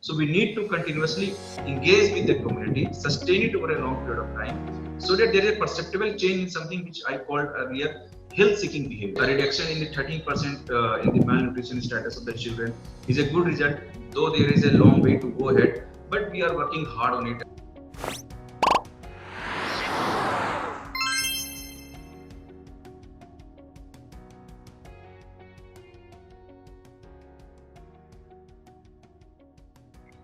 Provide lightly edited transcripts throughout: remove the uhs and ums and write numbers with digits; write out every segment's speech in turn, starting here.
So we need to continuously engage with the community, sustain it over a long period of time, so that there is a perceptible change in something which I called earlier health-seeking behavior. A reduction in the 13% in the malnutrition status of the children is a good result, though there is a long way to go ahead, but we are working hard on it.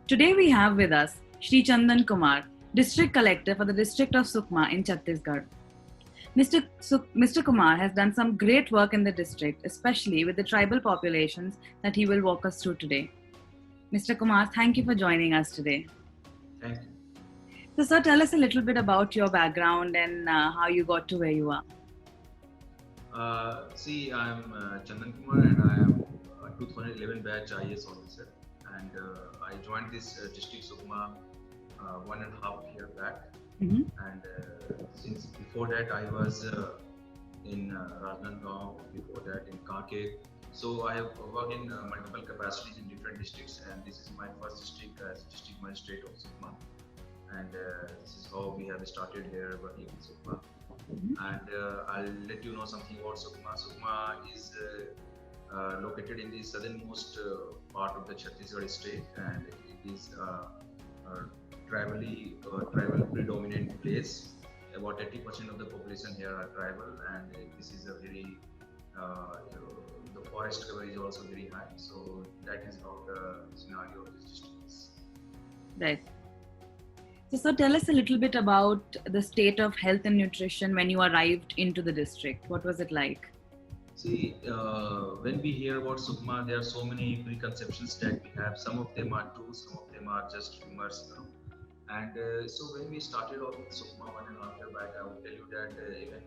Today we have with us Shri Chandan Kumar, District Collector for the District of Sukma in Chhattisgarh. Mr. Kumar has done some great work in the district, especially with the tribal populations that he will walk us through today. Mr. Kumar, thank you for joining us today. Thank you. So, sir, tell us a little bit about your background and how you got to where you are. See, I'm Chandan Kumar and I am a 2011 batch IAS officer, and I joined this district Sukma 1.5 years back. Mm-hmm. And since before that I was in Rajnandgaon, before that in Kanke. So I have worked in multiple capacities in different districts, and this is my first district as district magistrate of Sukma. And this is how we have started here working in Sukma. And I'll let you know something about Sukma. Sukma is located in the southernmost part of the Chhattisgarh state, and it is a tribal predominant place. About 80% of the population here are tribal, and this is a very the forest cover is also very high. So that is how the scenario of this district is. Right. So tell us a little bit about the state of health and nutrition when you arrived into the district. What was it like? See, when we hear about Sukma, there are so many preconceptions that we have. Some of them are true, some of them are just rumors, you know. And so when we started off with Sukma 1.5 years back, I would tell you that even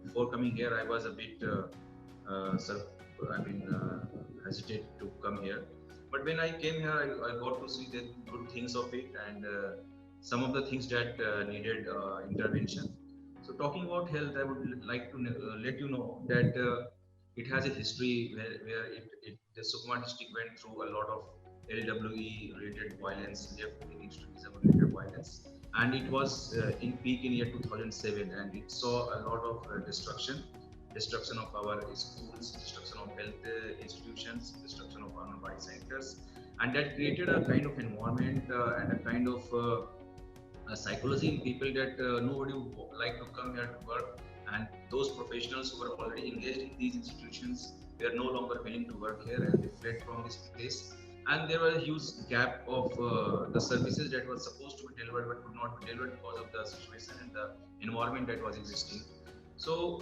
before coming here, I was a bit hesitate to come here. But when I came here, I got to see the good things of it, and some of the things that needed intervention. So talking about health, I would like to let you know that it has a history where the Sukma district went through a lot of LWE related violence, left-wing extremism related violence, and it was in peak in year 2007, and it saw a lot of destruction of our schools, destruction of health institutions, destruction of unemployed centers, and that created a kind of environment and a kind of psychology in people that nobody would like to come here to work, and those professionals who were already engaged in these institutions were no longer willing to work here, and they fled from this place. And there was a huge gap of the services that were supposed to be delivered but could not be delivered because of the situation and the environment that was existing. So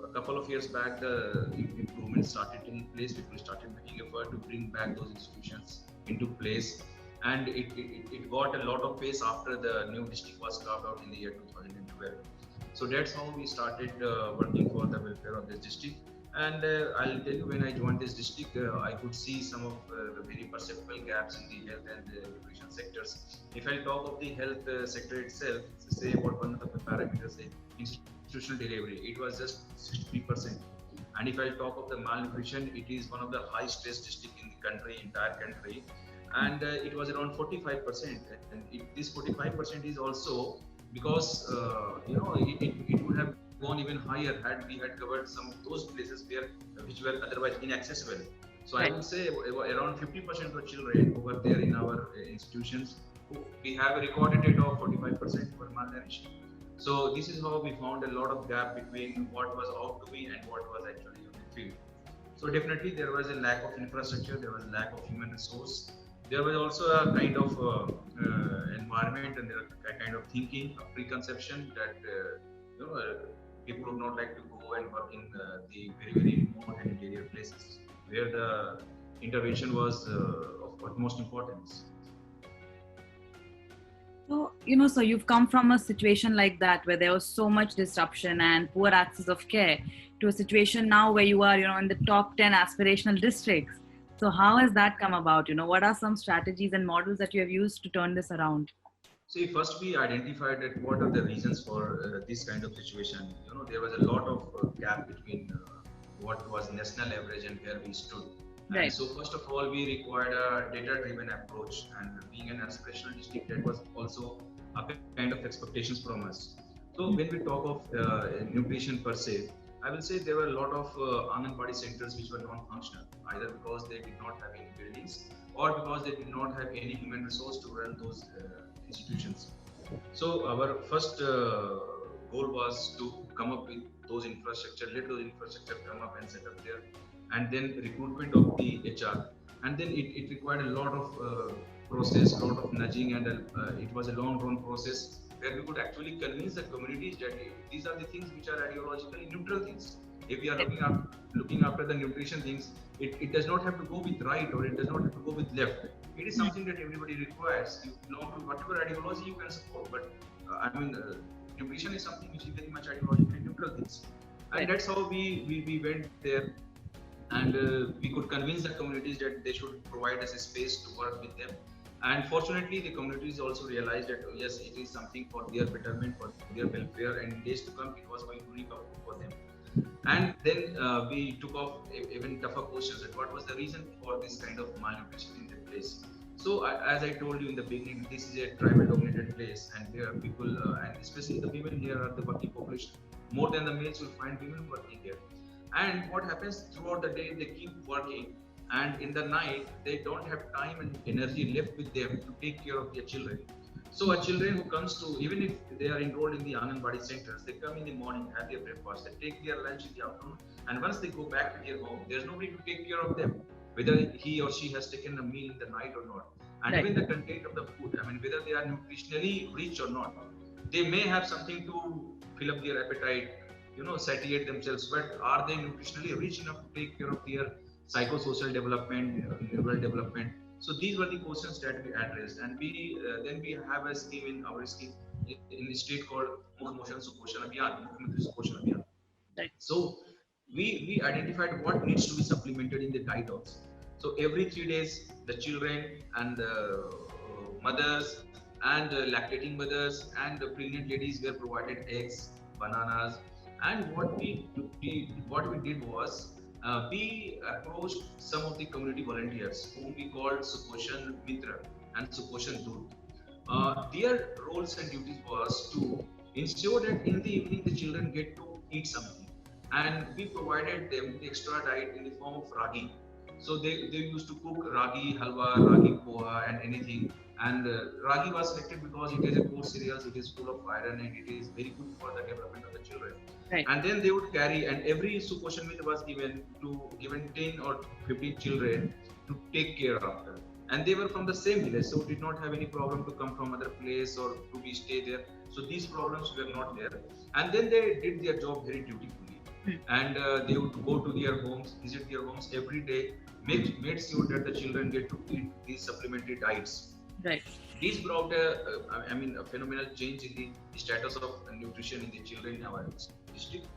a couple of years back, the improvements started taking place. People started making effort to bring back those institutions into place, and it got a lot of pace after the new district was carved out in the year 2012. So that's how we started working for the welfare of this district. And I'll tell you, when I joined this district, I could see some of the very perceptible gaps in the health and the nutrition sectors. If I talk of the health sector itself, say about one of the parameters, institutional delivery, it was just 63%. And if I talk of the malnutrition, it is one of the high stress districts in the country, entire country. And it was around 45%, and this 45% is also because it would have gone even higher had we had covered some of those places which were otherwise inaccessible. So I would say around 50% of children who were there in our institutions, we have a recorded rate of 45% were malnourished. So this is how we found a lot of gap between what was out to be and what was actually on the field. So definitely there was a lack of infrastructure, there was a lack of human resource. There was also a kind of environment and a kind of thinking, a preconception that people would not like to go and work in the very, very remote and interior places where the intervention was of utmost importance. So, so you've come from a situation like that where there was so much disruption and poor access of care to a situation now where you are, in the top 10 aspirational districts. So how has that come about? What are some strategies and models that you have used to turn this around? See, first we identified that what are the reasons for this kind of situation. There was a lot of gap between what was national average and where we stood. And Right. so first of all, we required a data-driven approach, and being an aspirational district, that was also a kind of expectations from us. So when we talk of nutrition per se, I will say there were a lot of Anganwadi centers which were non-functional, either because they did not have any buildings or because they did not have any human resource to run those institutions. So our first goal was to come up with those infrastructure, let those infrastructure come up and set up there, and then recruitment of the HR, and then it required a lot of process, a lot of nudging, and it was a long run process where we could actually convince the communities that these are the things which are ideologically neutral things. If we are looking after the nutrition things, it does not have to go with right or it does not have to go with left. It is something that everybody requires. You belong to whatever ideology you can support, but nutrition is something which is very much ideologically neutral things, and that's how we went there, and we could convince the communities that they should provide us a space to work with them. And fortunately, the communities also realized that yes, it is something for their betterment, for their welfare, and in days to come, it was going to reap up for them. And then we took off even tougher questions: that what was the reason for this kind of malnutrition in the place. So as I told you in the beginning, this is a tribal-dominated place, and here people, and especially the women here are the working population. More than the males, you'll find women working here. And what happens throughout the day, they keep working, and in the night, they don't have time and energy left with them to take care of their children. So a children who comes to, even if they are enrolled in the Anganwadi centers, they come in the morning, have their breakfast, they take their lunch in the afternoon, and once they go back to their home, there's nobody to take care of them, whether he or she has taken a meal in the night or not. And even the content of the food, I mean, whether they are nutritionally rich or not, they may have something to fill up their appetite, satiate themselves, but are they nutritionally rich enough to take care of their psychosocial development, neural development? So these were the questions that we addressed, and we then we have a scheme in our scheme in the state called Motion Suposhan Abhiyan, Mukhyamantri Suposhan Abhiyan. Right. So we identified what needs to be supplemented in the diet also. So every 3 days, the children and the mothers and lactating mothers and the pregnant ladies were provided eggs, bananas, and what we did was we approached some of the community volunteers whom we called Suposhan Mitra and Suposhan Doot. Their roles and duties was to ensure that in the evening the children get to eat something, and we provided them the extra diet in the form of ragi. So they used to cook ragi halwa, ragi poha, and anything. And ragi was selected because it is a coarse cereal, it is full of iron, and it is very good for the development of the children. Right. And then they would carry, and every Suposhan meal was given 10 or 15 children to take care of them. And they were from the same village, so did not have any problem to come from other place or to be stay there. So these problems were not there. And then they did their job very dutifully. And they would go to their homes, visit their homes every day, made sure that the children get to eat these supplementary diets. Right. These brought a phenomenal change in the status of nutrition in the children in our district,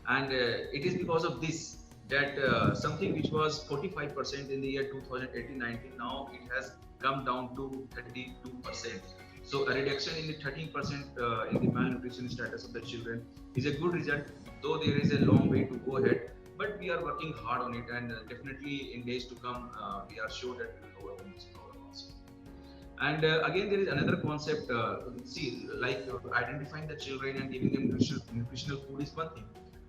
and it is because of this that something which was 45% in the year 2018-19, now it has come down to 32%. So a reduction in the 13% in the malnutrition status of the children is a good result, though there is a long way to go ahead. But we are working hard on it, and definitely in days to come, we are sure that we will overcome this problem also. And again, there is another concept. Identifying the children and giving them nutritional food is one thing.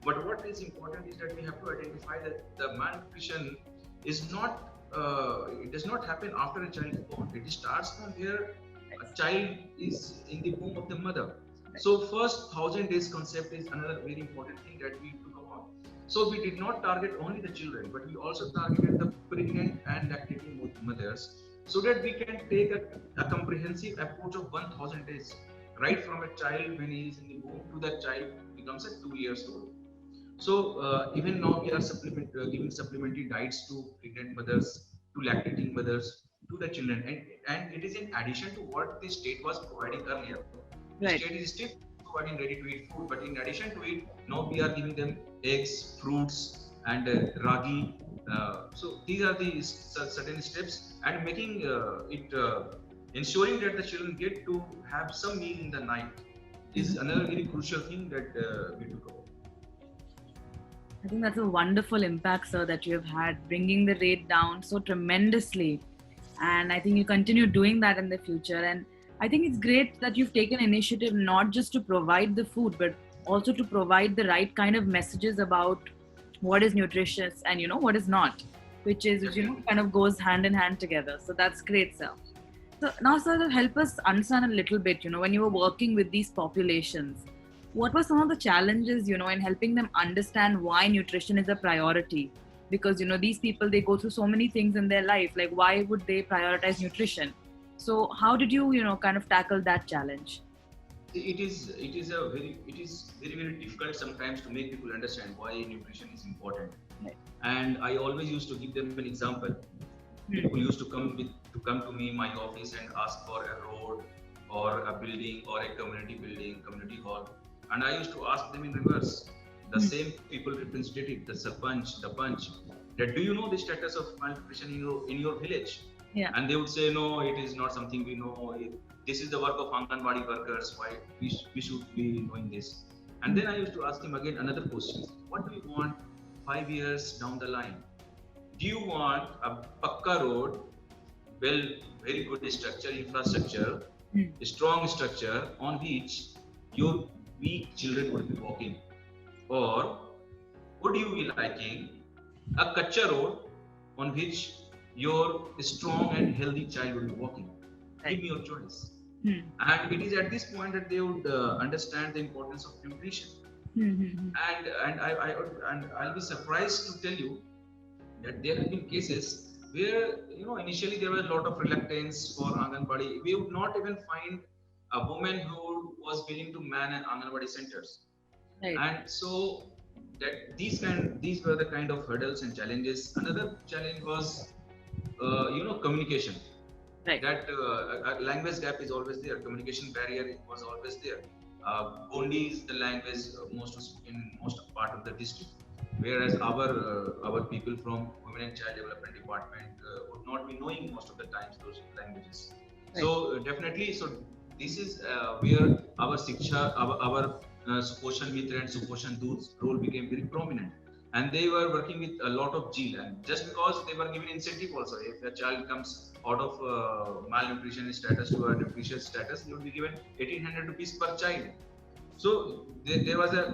But what is important is that we have to identify that the malnutrition is not. It does not happen after a child is born. It starts from where a child is in the womb of the mother. So first 1,000 days concept is another very important thing that we took upon. So we did not target only the children, but we also targeted the pregnant and lactating mothers, so that we can take a comprehensive approach of 1,000 days, right from a child when he is in the womb to that child becomes at 2 years old. So even now we are giving supplementary diets to pregnant mothers, to lactating mothers, to the children, and it is in addition to what the state was providing earlier. Right. The state is still providing ready-to-eat food, but in addition to it, now we are giving them eggs, fruits, and ragi. So these are the certain steps, and making ensuring that the children get to have some meal in the night is another very crucial thing that we took about. I think that's a wonderful impact, sir, that you have had, bringing the rate down so tremendously. And I think you continue doing that in the future. And I think it's great that you've taken initiative not just to provide the food, but also to provide the right kind of messages about what is nutritious and what is not, which kind of goes hand in hand together. So that's great, sir. So now, sir, help us understand a little bit, when you were working with these populations, what were some of the challenges, in helping them understand why nutrition is a priority? Because, these people, they go through so many things in their life. Like, why would they prioritize nutrition? So how did you, kind of tackle that challenge? It is very difficult sometimes to make people understand why nutrition is important. Right. And I always used to give them an example. People used to come to me in my office and ask for a road or a building or a community hall, and I used to ask them in reverse. The same people representative, the sarpanch, the panch, that do you know the status of malnutrition in your village? Yeah. And they would say, no, it is not something we know. This is the work of Anganwadi workers. Why we should be knowing this? And then I used to ask him again another question. What do you want 5 years down the line? Do you want a pakka road, well, very good structure, infrastructure, a strong structure on which your weak children would be walking? Or would you be liking a kacha road on which your strong and healthy child will be walking? Right. Give me your choice. And it is at this point that they would understand the importance of nutrition. And I'll be surprised to tell you that there have been cases where initially there was a lot of reluctance for Anganwadi. We would not even find a woman who was willing to man an Anganwadi centers. Right. And so that these were the kind of hurdles and challenges. Another challenge was communication. Right. That language gap is always there. Communication barrier was always there. Gondi is the language in most part of the district, whereas our people from Women and Child Development Department would not be knowing most of the times those languages. Right. So definitely, this is where our Siksha, our Suposhan Mitra and Suposhan Doots role became very prominent. And they were working with a lot of zeal, and just because they were given incentive also, if a child comes out of malnutrition status to a nutritious status, they would be given 1800 rupees per child. So there was a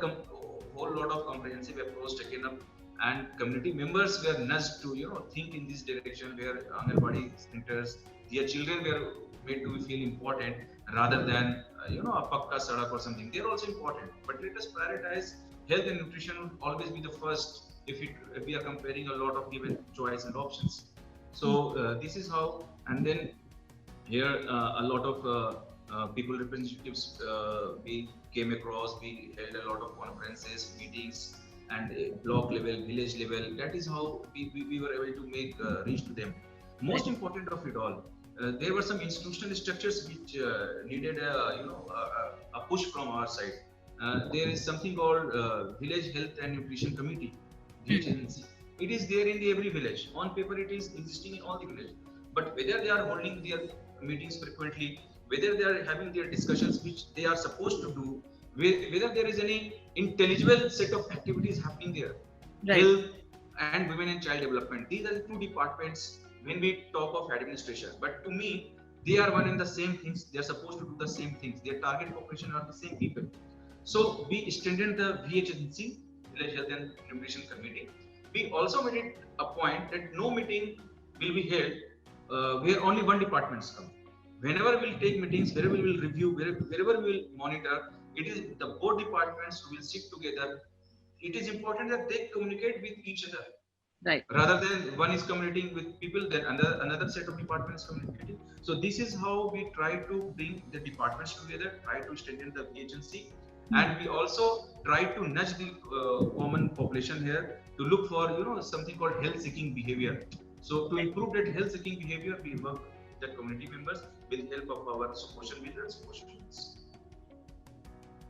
whole lot of comprehensive approach taken up, and community members were nudged to think in this direction, where Anganwadi centers, their children were made to feel important rather than a pakka sadak or something. They're also important, but let us prioritize health and nutrition would always be the first if we are comparing a lot of given choice and options. So this is how, and then here a lot of people representatives we came across. We held a lot of conferences, meetings, and block level, village level. That is how we were able to make reach to them. Most important of it all, there were some institutional structures which needed a push from our side. There is something called Village Health and Nutrition Committee, VHNC. It is there in every village. On paper, it is existing in all the villages. But whether they are holding their meetings frequently, whether they are having their discussions which they are supposed to do, whether there is any intelligible set of activities happening there, right. Health and Women and Child Development. These are the two departments when we talk of administration. But to me, they are one and the same things. They are supposed to do the same things. Their target population are the same people. So we extended the VHNC, Village Health and Nutrition Committee. We also made it a point that no meeting will be held where only one department comes. Whenever we'll take meetings, wherever we will review, wherever we will monitor, it is the both departments who will sit together. It is important that they communicate with each other. Right. Rather than one is communicating with people, then another set of departments communicating. So this is how we try to bring the departments together, try to strengthen the agency. And we also try to nudge the common population here to look for something called health-seeking behavior. So to improve that health-seeking behavior, we work with the community members with the help of our social media and social means.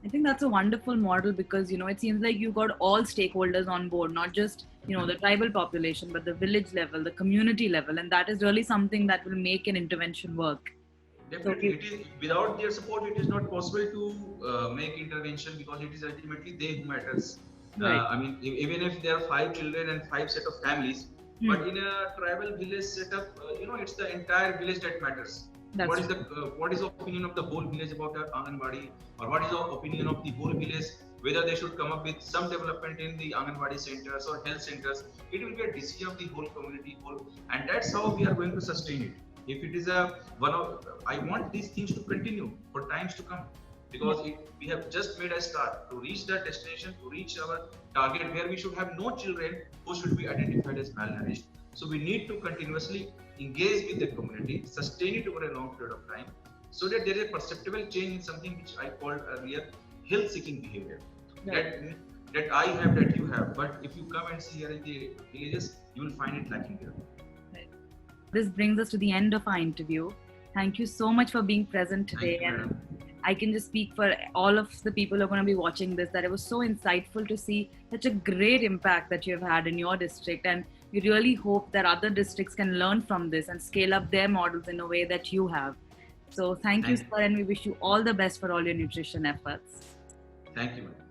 I think that's a wonderful model because it seems like you got all stakeholders on board, not just the tribal population, but the village level, the community level, and that is really something that will make an intervention work. Definitely, it is, without their support, it is not possible to make intervention, because it is ultimately they who matters. Right. I mean, even if there are 5 children and 5 set of families, but in a tribal village setup, it's the entire village that matters. That's What is the opinion of the whole village about the Anganwadi, or what is the opinion of the whole village whether they should come up with some development in the Anganwadi centers or health centers? It will be a decision of the whole community, and that's how we are going to sustain it. If it is I want these things to continue for times to come, because we have just made a start to reach that destination, to reach our target where we should have no children who should be identified as malnourished. So we need to continuously engage with the community, sustain it over a long period of time, so that there is a perceptible change in something which I called earlier health-seeking behavior. Right. That I have, that you have, but if you come and see here in the villages, you will find it lacking there. Right. This brings us to the end of our interview. Thank you so much for being present today. Thank you, and I can just speak for all of the people who are going to be watching this, that it was so insightful to see such a great impact that you have had in your district. And we really hope that other districts can learn from this and scale up their models in a way that you have. So thank you, sir, and we wish you all the best for all your nutrition efforts. Thank you, madam.